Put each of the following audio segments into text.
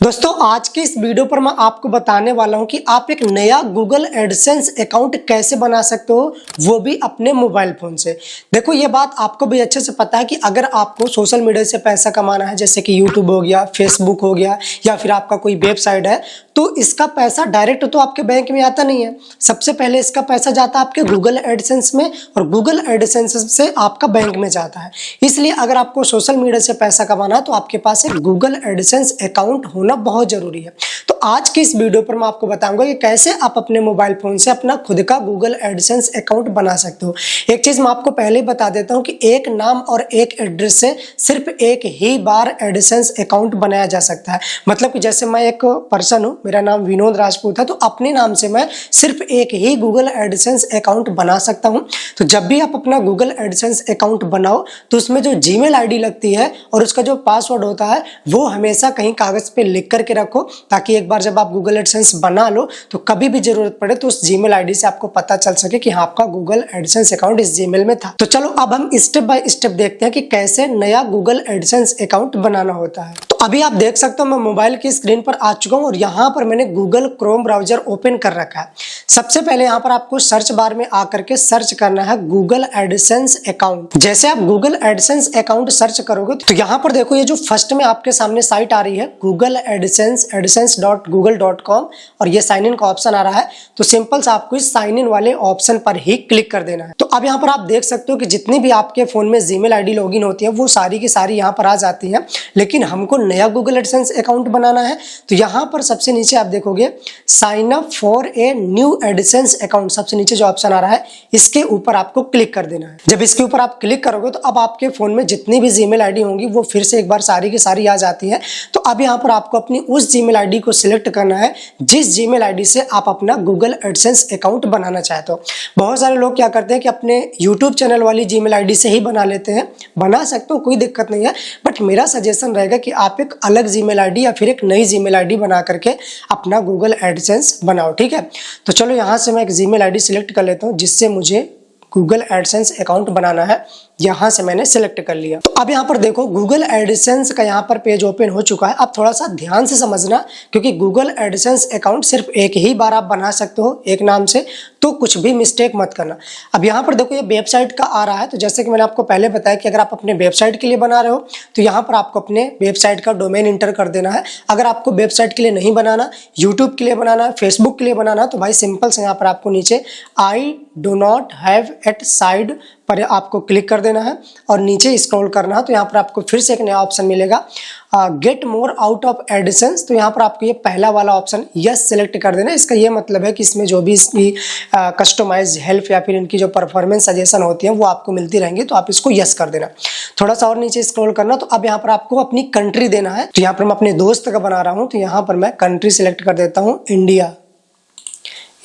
दोस्तों आज के इस वीडियो पर मैं आपको बताने वाला हूं कि आप एक नया गूगल एडसेंस अकाउंट कैसे बना सकते हो, वो भी अपने मोबाइल फोन से। देखो ये बात आपको भी अच्छे से पता है कि अगर आपको सोशल मीडिया से पैसा कमाना है, जैसे कि यूट्यूब हो गया, फेसबुक हो गया या फिर आपका कोई वेबसाइट है, तो इसका पैसा डायरेक्ट तो आपके बैंक में आता नहीं है। सबसे पहले इसका पैसा जाता है आपके गूगल एडसेंस में और गूगल एडसेंस से आपका बैंक में जाता है। इसलिए अगर आपको सोशल मीडिया से पैसा कमाना है तो आपके पास एक गूगल एडसेंस अकाउंट होना बहुत जरूरी है। तो आज की इस वीडियो पर मैं आपको बताऊंगा कि कैसे आप अपने मोबाइल फोन से अपना खुद का गूगल एडसेंस अकाउंट बना सकते हो। एक चीज मैं आपको पहले ही बता देता हूं कि एक नाम और एक एड्रेस से सिर्फ एक ही बार एडसेंस अकाउंट बनाया जा सकता है। मतलब कि जैसे मैं एक पर्सन हूं, मेरा नाम विनोद राजपूत है, तो अपने नाम से मैं सिर्फ एक ही गूगल एडसेंस अकाउंट बना सकता हूं। तो जब भी आप अपना गूगल एडसेंस अकाउंट बनाओ तो उसमें जो जीमेल आईडी लगती है और उसका जो पासवर्ड होता है वो हमेशा कहीं कागज पे लिख करके रखो, ताकि एक बार जब आप गूगल एडसेंस बना लो तो कभी भी जरूरत पड़े तो उस जीमेल आईडी से आपको पता चल सके कि हाँ, आपका गूगल एडसेंस अकाउंट इस जीमेल में था। तो चलो अब हम स्टेप बाय स्टेप देखते हैं कि कैसे नया गूगल एडसेंस अकाउंट बनाना होता है। तो अभी आप देख सकते हो मैं मोबाइल की स्क्रीन पर आ चुका हूं और यहाँ पर मैंने गूगल क्रोम ब्राउजर ओपन कर रखा है। सबसे पहले यहाँ पर आपको सर्च बार में आकर के सर्च करना है गूगल एडसेंस अकाउंट। जैसे आप गूगल एडसेंस अकाउंट सर्च करोगे तो यहाँ पर देखो ये जो फर्स्ट में आपके सामने साइट आ रही है गूगल एडसेंस adsense.google.com और ये साइन इन का ऑप्शन आ रहा है। तो सिंपल से आपको इस साइन इन वाले ऑप्शन पर ही क्लिक कर देना है। तो अब यहाँ पर आप देख सकते हो कि जितनी भी आपके फोन में जीमेल आईडी लॉगिन होती है वो सारी की सारी यहाँ पर आ जाती है। लेकिन हमको नया गूगल एडसेंस अकाउंट बनाना है तो यहाँ पर सबसे नीचे आप देखोगे sign up for a new AdSense account, सबसे नीचे जो ऑप्शन आ रहा है इसके ऊपर आपको क्लिक कर देना है। जब इसके ऊपर आप क्लिक करोगे तो अब आपके फोन में जितनी भी जीमेल आईडी होंगी वो फिर से एक बार सारी की सारी आ जाती है। तो अब यहाँ पर आपको अपनी उस जीमेल आईडी को सिलेक्ट करना है जिस जीमेल आईडी से आप अपना गूगल एडसेंस अकाउंट बनाना चाहते हो। बहुत सारे लोग क्या करते हैं कि अपने यूट्यूब चैनल वाली जीमेल आईडी से ही बना लेते हैं। बना सकते हो, कोई दिक्कत नहीं है, बट मेरा सजेशन रहेगा कि आप एक अलग जीमेल आईडी या फिर एक नई जीमेल आईडी बना करके अपना गूगल एडसेंस बनाओ। ठीक है, तो चलो यहाँ से मैं एक जीमेल आईडी सिलेक्ट कर लेता हूँ जिससे मुझे गूगल एडसेंस अकाउंट बनाना है। यहाँ से मैंने सिलेक्ट कर लिया। तो अब यहाँ पर देखो गूगल एडसेंस का यहाँ पर पेज ओपन हो चुका है। अब थोड़ा सा ध्यान से समझना, क्योंकि गूगल एडसेंस अकाउंट सिर्फ एक ही बार आप बना सकते हो एक नाम से, तो कुछ भी मिस्टेक मत करना। अब यहाँ पर देखो ये वेबसाइट का आ रहा है। तो जैसे कि मैंने आपको पहले बताया कि अगर आप अपने वेबसाइट के लिए बना रहे हो तो यहाँ पर आपको अपने वेबसाइट का डोमेन इंटर कर देना है। अगर आपको वेबसाइट के लिए नहीं बनाना, यूट्यूब के लिए बनाना है, फेसबुक के लिए बनाना, तो भाई सिंपल से यहाँ पर आपको नीचे I do not have a site पर आपको क्लिक कर देना है और नीचे स्क्रॉल करना है। तो यहाँ पर आपको फिर से एक नया ऑप्शन मिलेगा get more out of AdSense. तो यहाँ पर आपको ये पहला वाला ऑप्शन यस सिलेक्ट कर देना है। इसका ये मतलब है कि इसमें जो भी इसकी कस्टमाइज हेल्प या फिर इनकी जो परफॉर्मेंस सजेशन होती है वो आपको मिलती रहेंगी, तो आप इसको यस कर देना। थोड़ा सा और नीचे स्क्रॉल करना। तो अब यहाँ पर आपको अपनी कंट्री देना है। तो यहाँ पर मैं अपने दोस्त का बना रहा हूँ, तो यहाँ पर मैं कंट्री सिलेक्ट कर देता हूँ इंडिया।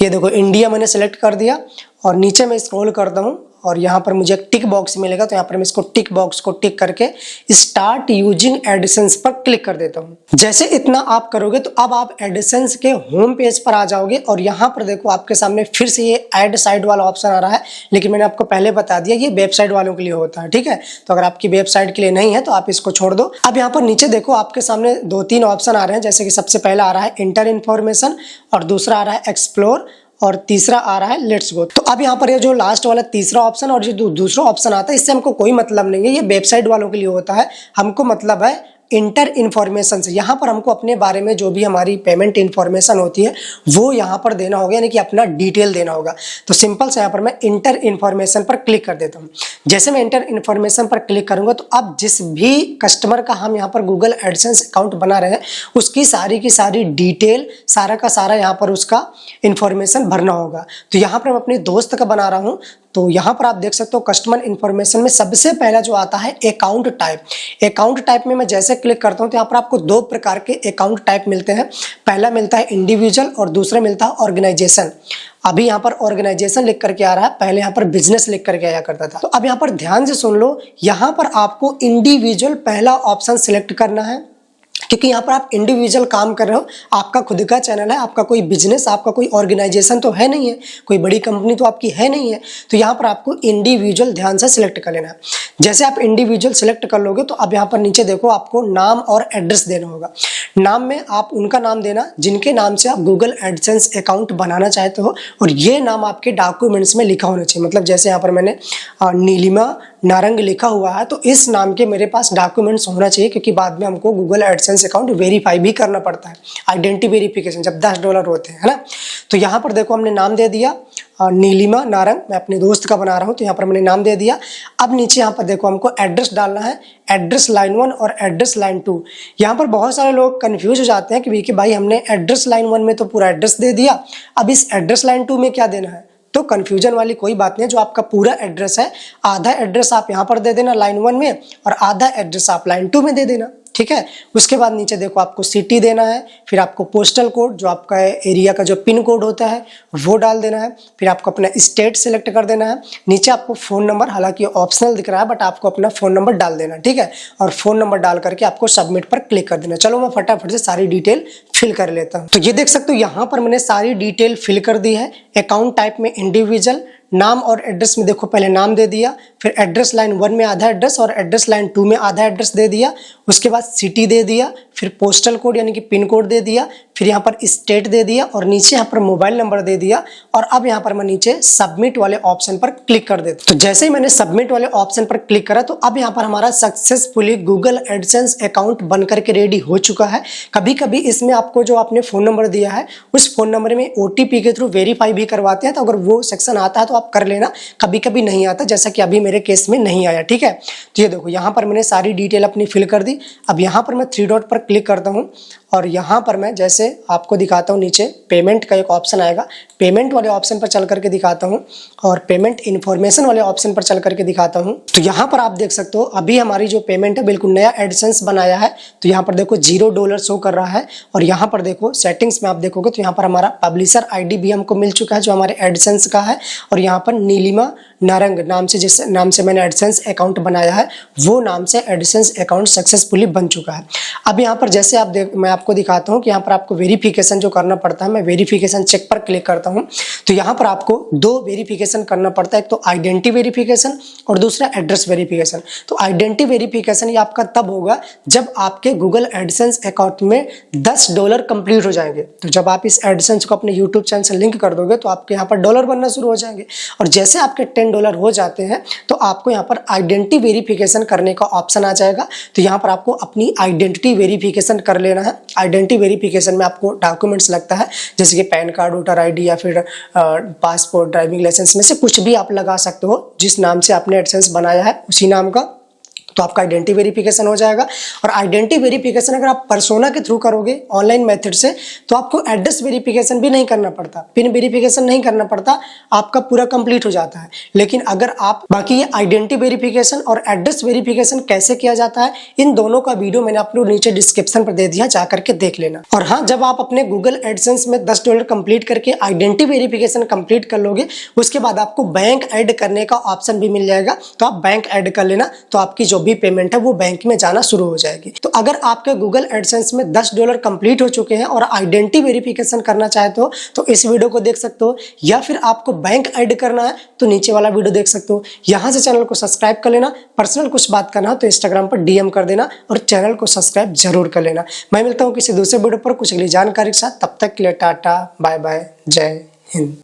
ये देखो इंडिया मैंने सेलेक्ट कर दिया और नीचे मैं स्क्रॉल करता हूँ और यहाँ पर मुझे एक टिक बॉक्स मिलेगा। तो यहाँ पर मैं इसको टिक बॉक्स को टिक करके स्टार्ट यूजिंग एडसेंस पर क्लिक कर देता हूँ। जैसे इतना आप करोगे तो अब आप एडसेंस के होम पेज पर आ जाओगे और यहाँ पर देखो आपके सामने फिर से ये ऐड साइट वाला ऑप्शन आ रहा है। लेकिन मैंने आपको पहले बता दिया ये वेबसाइट वालों के लिए होता है। ठीक है, तो अगर आपकी वेबसाइट के लिए नहीं है तो आप इसको छोड़ दो। अब यहाँ पर नीचे देखो आपके सामने 2-3 ऑप्शन आ रहे हैं। जैसे कि सबसे पहला आ रहा है इंटर इन्फॉर्मेशन और दूसरा आ रहा है एक्सप्लोर और तीसरा आ रहा है लेट्स गो। तो अब यहाँ पर ये जो लास्ट वाला तीसरा ऑप्शन और जो दूसरा ऑप्शन आता है इससे हमको कोई मतलब नहीं है, ये वेबसाइट वालों के लिए होता है। हमको मतलब है इंटर इन्फॉर्मेशन से। यहाँ पर हमको अपने बारे में जो भी हमारी पेमेंट इन्फॉर्मेशन होती है वो यहाँ पर देना होगा, यानी कि अपना डिटेल देना होगा। तो सिंपल से यहाँ पर मैं इंटर इन्फॉर्मेशन पर क्लिक कर देता हूँ। जैसे मैं इंटर इन्फॉर्मेशन पर क्लिक करूंगा तो अब जिस भी कस्टमर का हम यहाँ पर गूगल एडसेंस अकाउंट बना रहे हैं उसकी सारी की सारी डिटेल, सारा का सारा यहाँ पर उसका इन्फॉर्मेशन भरना होगा। तो यहाँ पर मैं अपने दोस्त का बना रहा हूँ। तो यहाँ पर आप देख सकते हो कस्टमर इन्फॉर्मेशन में सबसे पहला जो आता है अकाउंट टाइप। अकाउंट टाइप में मैं जैसे क्लिक करता हूँ तो यहाँ पर आपको 2 प्रकार के अकाउंट टाइप मिलते हैं। पहला मिलता है इंडिविजुअल और दूसरा मिलता है ऑर्गेनाइजेशन। अभी यहाँ पर ऑर्गेनाइजेशन लिख करके आ रहा है, पहले यहाँ पर बिजनेस लिख करके आया करता था। तो अब यहाँ पर ध्यान से सुन लो, यहाँ पर आपको इंडिविजुअल पहला ऑप्शन सिलेक्ट करना है क्योंकि यहाँ पर आप इंडिविजुअल काम कर रहे हो, आपका खुद का चैनल है, आपका कोई बिजनेस, आपका कोई ऑर्गेनाइजेशन तो है नहीं है, कोई बड़ी कंपनी तो आपकी है नहीं है। तो यहाँ पर आपको इंडिविजुअल ध्यान से सिलेक्ट कर लेना है। जैसे आप इंडिविजुअल सिलेक्ट कर लोगे तो अब यहाँ पर नीचे देखो आपको नाम और एड्रेस देना होगा। नाम में आप उनका नाम देना जिनके नाम से आप गूगल एडसेंस अकाउंट बनाना चाहते हो, और ये नाम आपके डॉक्यूमेंट्स में लिखा होना चाहिए। मतलब जैसे यहाँ पर मैंने नीलिमा नारंग लिखा हुआ है, तो इस नाम के मेरे पास डॉक्यूमेंट्स होना चाहिए, क्योंकि बाद में हमको गूगल एडसेंस अकाउंट वेरीफाई भी करना पड़ता है, आइडेंटिटी वेरिफिकेशन जब $10 होते हैं, है ना। तो यहाँ पर देखो हमने नाम दे दिया नीलिमा नारंग, मैं अपने दोस्त का बना रहा हूँ, तो यहाँ पर मैंने नाम दे दिया। अब नीचे यहाँ पर देखो हमको एड्रेस डालना है, एड्रेस लाइन 1 और एड्रेस लाइन 2। यहाँ पर बहुत सारे लोग कंफ्यूज हो जाते हैं कि भाई हमने एड्रेस लाइन 1 में तो पूरा एड्रेस दे दिया, अब इस एड्रेस लाइन 2 में क्या देना है। तो कंफ्यूजन वाली कोई बात नहीं है, जो आपका पूरा एड्रेस है, आधा एड्रेस आप यहाँ पर दे देना लाइन 1 में, और आधा एड्रेस आप लाइन 2 में दे देना, ठीक है। उसके बाद नीचे देखो आपको सिटी देना है, फिर आपको पोस्टल कोड, जो आपका एरिया का जो पिन कोड होता है वो डाल देना है, फिर आपको अपना स्टेट सेलेक्ट कर देना है। नीचे आपको फ़ोन नंबर, हालांकि ऑप्शनल दिख रहा है बट आपको अपना फ़ोन नंबर डाल देना, ठीक है। और फ़ोन नंबर डाल करके आपको सबमिट पर क्लिक कर देना। चलो मैं फटाफट से सारी डिटेल फिल कर लेता हूँ। तो ये देख सकते हो यहाँ पर मैंने सारी डिटेल फिल कर दी है। अकाउंट टाइप में इंडिविजुअल, नाम और एड्रेस में देखो पहले नाम दे दिया, फिर एड्रेस लाइन 1 में आधा एड्रेस और एड्रेस लाइन 2 में आधा एड्रेस दे दिया। उसके बाद सिटी दे दिया, फिर पोस्टल कोड यानी कि पिन कोड दे दिया, फिर यहाँ पर स्टेट दे दिया, और नीचे यहाँ पर मोबाइल नंबर दे दिया। और अब यहाँ पर मैं नीचे सबमिट वाले ऑप्शन पर क्लिक कर देता हूँ। तो जैसे ही मैंने सबमिट वाले ऑप्शन पर क्लिक करा, तो अब यहाँ पर हमारा सक्सेसफुली गूगल एडसेंस अकाउंट बन करके रेडी हो चुका है। कभी कभी इसमें आपको जो आपने फ़ोन नंबर दिया है उस फ़ोन नंबर में OTP के थ्रू वेरीफाई भी करवाते हैं, तो अगर वो सेक्शन आता है तो आप कर लेना। कभी कभी नहीं आता, जैसा कि अभी मेरे केस में नहीं आया, ठीक है। तो ये देखो यहाँ पर मैंने सारी डिटेल अपनी फिल कर दी। अब यहाँ पर मैं 3 डॉट पर क्लिक करता हूँ, और यहाँ पर मैं जैसे आपको दिखाता हूँ, नीचे पेमेंट का एक ऑप्शन आएगा, पेमेंट वाले ऑप्शन पर चल करके दिखाता हूँ, और पेमेंट इन्फॉर्मेशन वाले ऑप्शन पर चल करके दिखाता हूँ। तो यहाँ पर आप देख सकते हो अभी हमारी जो पेमेंट है, बिल्कुल नया एडसेंस बनाया है। तो यहाँ पर देखो $0 शो कर रहा है, और यहाँ पर देखो सेटिंग्स में आप देखोगे तो यहाँ पर हमारा पब्लिशर ID भी हमको मिल चुका है जो हमारे एडसेंस का है, और यहाँ पर नीलिमा नारंग नाम से, जिस नाम से मैंने एडसेंस अकाउंट बनाया है वो नाम से एडसेंस अकाउंट सक्सेसफुली बन चुका है। अब यहाँ पर जैसे मैं आपको दिखाता हूँ कि यहाँ पर आपको वेरिफिकेशन जो करना पड़ता है, मैं वेरिफिकेशन चेक पर क्लिक करता हूँ। तो यहाँ पर आपको 2 वेरिफिकेशन करना पड़ता है, एक तो आइडेंटिटी वेरिफिकेशन और दूसरा एड्रेस वेरिफिकेशन। तो आइडेंटिटी वेरिफिकेशन ये आपका तब होगा जब आपके गूगल एडसेंस अकाउंट में $10 कंप्लीट हो जाएंगे। तो जब आप इस एडसेंस को अपने यूट्यूब चैनल से लिंक कर दोगे तो आपके यहाँ पर डॉलर बनना शुरू हो जाएंगे, और जैसे आपके $10 हो जाते हैं तो आपको यहाँ पर आइडेंटिटी वेरिफिकेशन करने का ऑप्शन आ जाएगा। तो यहाँ पर आपको अपनी आइडेंटिटी वेरिफिकेशन कर लेना है। आइडेंटिटी वेरिफिकेशन में आपको डॉक्यूमेंट्स लगता है, जैसे कि पैन कार्ड, वोटर ID या फिर पासपोर्ट, ड्राइविंग लाइसेंस में से कुछ भी आप लगा सकते हो, जिस नाम से आपने एडसेंस बनाया है उसी नाम का। तो आपका आइडेंटिटी वेरिफिकेशन हो जाएगा। और आइडेंटिटी वेरिफिकेशन अगर आप पर्सोना के थ्रू करोगे ऑनलाइन मेथड से, तो आपको एड्रेस वेरिफिकेशन भी नहीं करना पड़ता, पिन वेरिफिकेशन नहीं करना पड़ता, आपका पूरा कंप्लीट हो जाता है। लेकिन अगर आप बाकी ये आइडेंटिटी वेरिफिकेशन और एड्रेस वेरिफिकेशन कैसे किया जाता है, इन दोनों का वीडियो मैंने आप लोग नीचे डिस्क्रिप्शन पर दे दिया, जाकर के देख लेना। और हाँ, जब आप अपने गूगल एडसेंस में $10 कंप्लीट करके आइडेंटिटी वेरिफिकेशन कंप्लीट कर लोगे, उसके बाद आपको बैंक ऐड करने का ऑप्शन भी मिल जाएगा। तो आप बैंक ऐड कर लेना, तो आपकी जो भी पेमेंट है वो बैंक में जाना शुरू हो जाएगी। तो अगर आपके गूगल एडसेंस में $10 कंप्लीट हो चुके हैं और आइडेंटिटी वेरिफिकेशन करना चाहते हो तो इस वीडियो को देख सकते हो, या फिर आपको बैंक ऐड करना है तो नीचे वाला वीडियो देख सकते हो। यहाँ से चैनल को सब्सक्राइब कर लेना। पर्सनल कुछ बात करना हो तो इंस्टाग्राम पर DM कर देना, और चैनल को सब्सक्राइब जरूर कर लेना। मैं मिलता हूँ किसी दूसरे वीडियो पर कुछ अगली जानकारी के साथ। तब तक के लिए टाटा बाय बाय, जय हिंद।